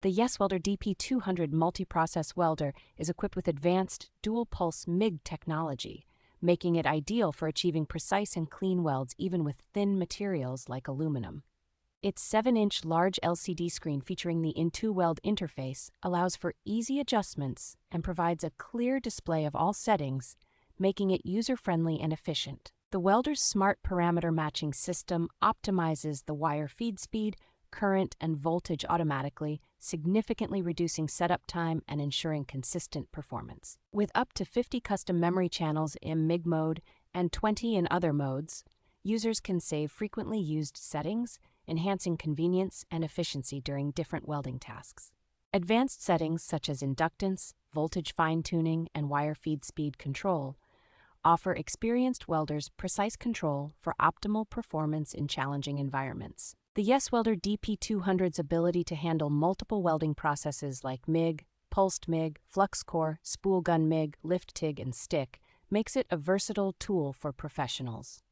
The YESWELDER DP200 Multiprocess Welder is equipped with advanced Dual Pulse MIG technology, making it ideal for achieving precise and clean welds even with thin materials like aluminum. Its 7-inch large LCD screen featuring the IntuiWeld interface allows for easy adjustments and provides a clear display of all settings, making it user-friendly and efficient. The welder's smart parameter matching system optimizes the wire feed speed, current, and voltage automatically, significantly reducing setup time and ensuring consistent performance. With up to 50 custom memory channels in MIG mode and 20 in other modes, users can save frequently used settings, enhancing convenience and efficiency during different welding tasks. Advanced settings such as inductance, voltage fine-tuning, and wire feed speed control offer experienced welders precise control for optimal performance in challenging environments. The YESWELDER DP200's ability to handle multiple welding processes like MIG, pulsed MIG, Flux Core, Spool Gun MIG, lift TIG, and stick makes it a versatile tool for professionals.